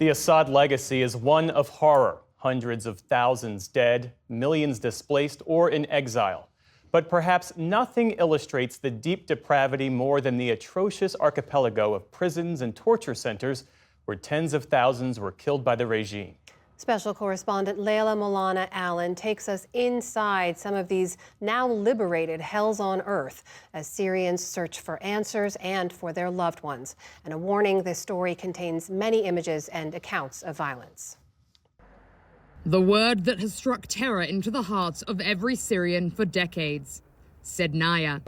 The Assad legacy is one of horror. Hundreds of thousands dead, millions displaced or in exile. But perhaps nothing illustrates the deep depravity more than the atrocious archipelago of prisons and torture centers where tens of thousands were killed by the regime. Special correspondent Leila Molana-Allen takes us inside some of these now liberated hells on earth as Syrians search for answers and for their loved ones. And a warning, this story contains many images and accounts of violence. The word that has struck terror into the hearts of every Syrian for decades. Sednaya.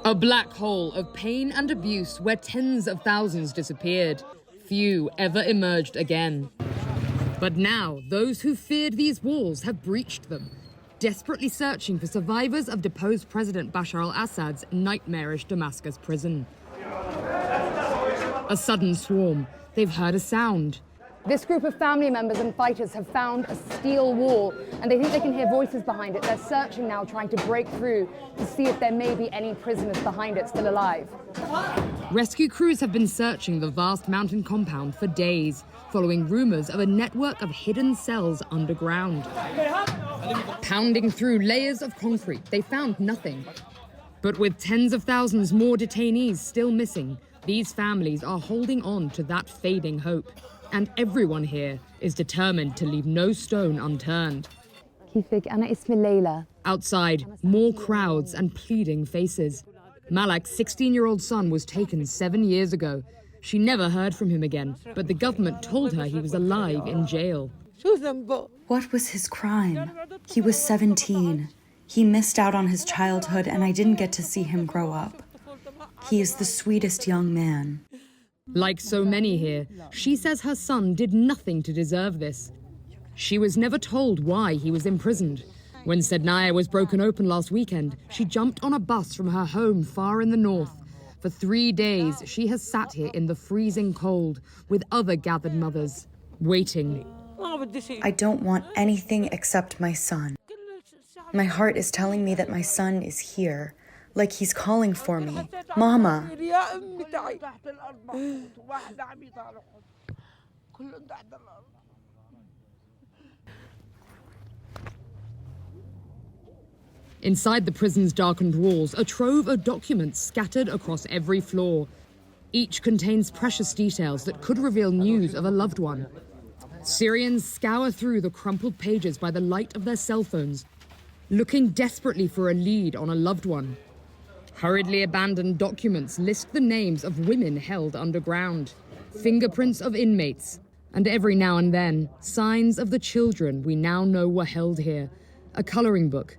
A black hole of pain and abuse where tens of thousands disappeared. Few ever emerged again. But now, those who feared these walls have breached them, desperately searching for survivors of deposed President Bashar al-Assad's nightmarish Damascus prison. A sudden swarm. They've heard a sound. This group of family members and fighters have found a steel wall, and they think they can hear voices behind it. They're searching now, trying to break through to see if there may be any prisoners behind it still alive. Rescue crews have been searching the vast mountain compound for days, following rumors of a network of hidden cells underground. Pounding through layers of concrete, they found nothing. But with tens of thousands more detainees still missing, these families are holding on to that fading hope. And everyone here is determined to leave no stone unturned. Outside, more crowds and pleading faces. Malak's 16-year-old son was taken 7 years ago. She never heard from him again, but the government told her he was alive in jail. What was his crime? He was 17. He missed out on his childhood, and I didn't get to see him grow up. He is the sweetest young man. Like so many here, she says her son did nothing to deserve this. She was never told why he was imprisoned. When Sednaya was broken open last weekend, she jumped on a bus from her home far in the north. For 3 days, she has sat here in the freezing cold with other gathered mothers, waiting. I don't want anything except my son. My heart is telling me that my son is here, like he's calling for me. Mama. Inside the prison's darkened walls, a trove of documents scattered across every floor. Each contains precious details that could reveal news of a loved one. Syrians scour through the crumpled pages by the light of their cell phones, looking desperately for a lead on a loved one. Hurriedly abandoned documents list the names of women held underground, fingerprints of inmates, and every now and then, signs of the children we now know were held here. A coloring book.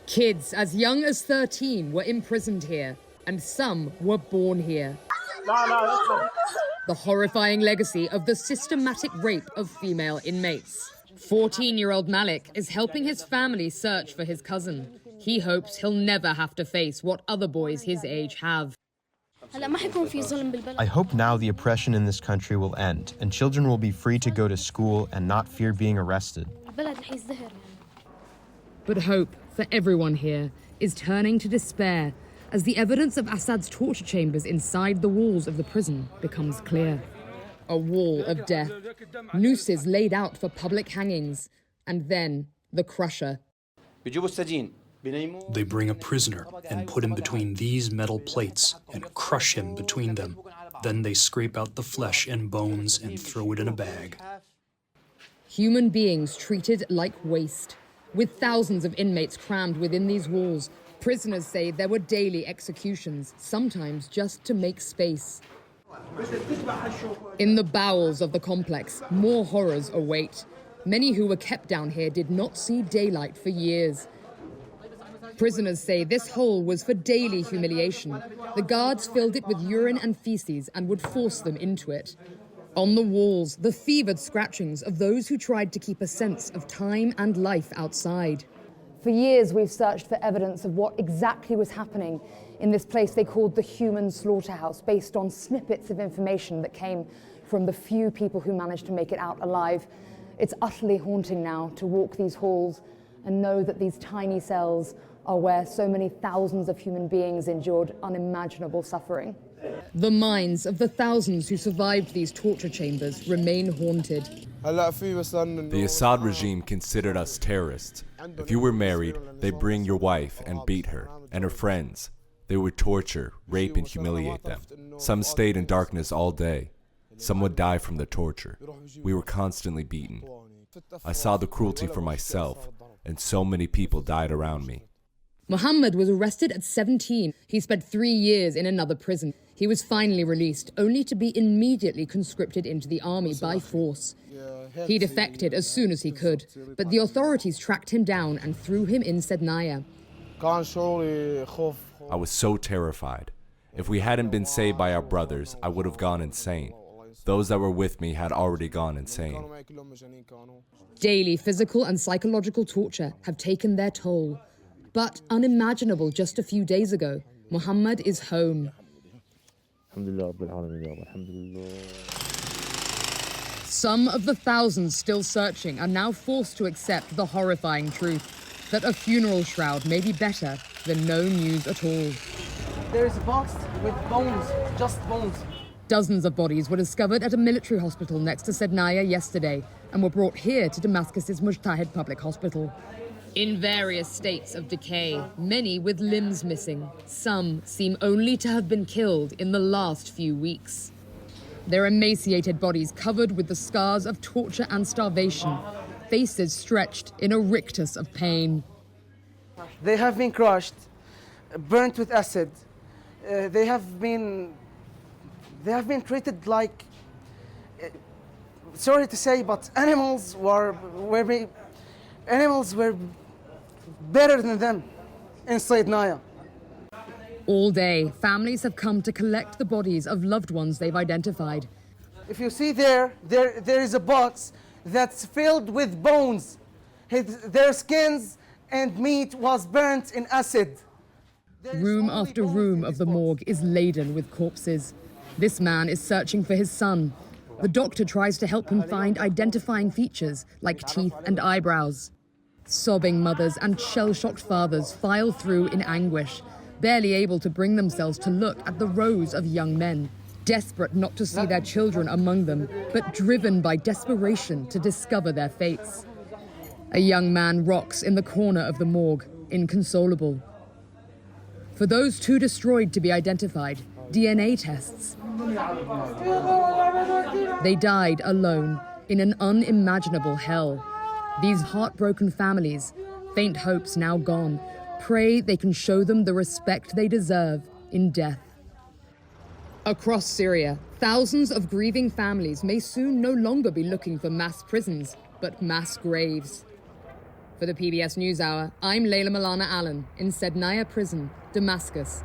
Kids as young as 13 were imprisoned here, and some were born here. The horrifying legacy of the systematic rape of female inmates. 14-year-old Malik is helping his family search for his cousin. He hopes he'll never have to face what other boys his age have. I hope now the oppression in this country will end, and children will be free to go to school and not fear being arrested. But hope for everyone here is turning to despair as the evidence of Assad's torture chambers inside the walls of the prison becomes clear. A wall of death, nooses laid out for public hangings, and then the crusher. They bring a prisoner and put him between these metal plates and crush him between them. Then they scrape out the flesh and bones and throw it in a bag. Human beings treated like waste. With thousands of inmates crammed within these walls, prisoners say there were daily executions, sometimes just to make space. In the bowels of the complex, more horrors await. Many who were kept down here did not see daylight for years. Prisoners say this hole was for daily humiliation. The guards filled it with urine and feces and would force them into it. On the walls, the fevered scratchings of those who tried to keep a sense of time and life outside. For years, we've searched for evidence of what exactly was happening in this place they called the human slaughterhouse, based on snippets of information that came from the few people who managed to make it out alive. It's utterly haunting now to walk these halls and know that these tiny cells are where so many thousands of human beings endured unimaginable suffering. The minds of the thousands who survived these torture chambers remain haunted. The Assad regime considered us terrorists. If you were married, they'd bring your wife and beat her, and her friends. They would torture, rape, and humiliate them. Some stayed in darkness all day. Some would die from the torture. We were constantly beaten. I saw the cruelty for myself, and so many people died around me. Muhammad was arrested at 17. He spent 3 years in another prison. He was finally released, only to be immediately conscripted into the army by force. He defected as soon as he could, but the authorities tracked him down and threw him in Sednaya. I was so terrified. If we hadn't been saved by our brothers, I would have gone insane. Those that were with me had already gone insane. Daily physical and psychological torture have taken their toll. But unimaginable just a few days ago, Muhammad is home. Some of the thousands still searching are now forced to accept the horrifying truth that a funeral shroud may be better than no news at all. There is a box with bones, just bones. Dozens of bodies were discovered at a military hospital next to Sednaya yesterday and were brought here to Damascus's Mujtahid Public Hospital. In various states of decay, many with limbs missing. Some seem only to have been killed in the last few weeks. Their emaciated bodies covered with the scars of torture and starvation, faces stretched in a rictus of pain. They have been crushed, burnt with acid. They have been treated like, sorry to say, but animals were better than them in Sednaya. All day, families have come to collect the bodies of loved ones they've identified. If you see there is a box that's filled with bones. Their skins and meat was burnt in acid. Room after room of the morgue is laden with corpses. This man is searching for his son. The doctor tries to help him find identifying features like teeth and eyebrows. Sobbing mothers and shell-shocked fathers file through in anguish, barely able to bring themselves to look at the rows of young men, desperate not to see their children among them, but driven by desperation to discover their fates. A young man rocks in the corner of the morgue, inconsolable. For those too destroyed to be identified, DNA tests. They died alone in an unimaginable hell. These heartbroken families, faint hopes now gone, pray they can show them the respect they deserve in death. Across Syria, thousands of grieving families may soon no longer be looking for mass prisons, but mass graves. For the PBS News Hour, I'm Leila Molana-Allen in Sednaya Prison, Damascus.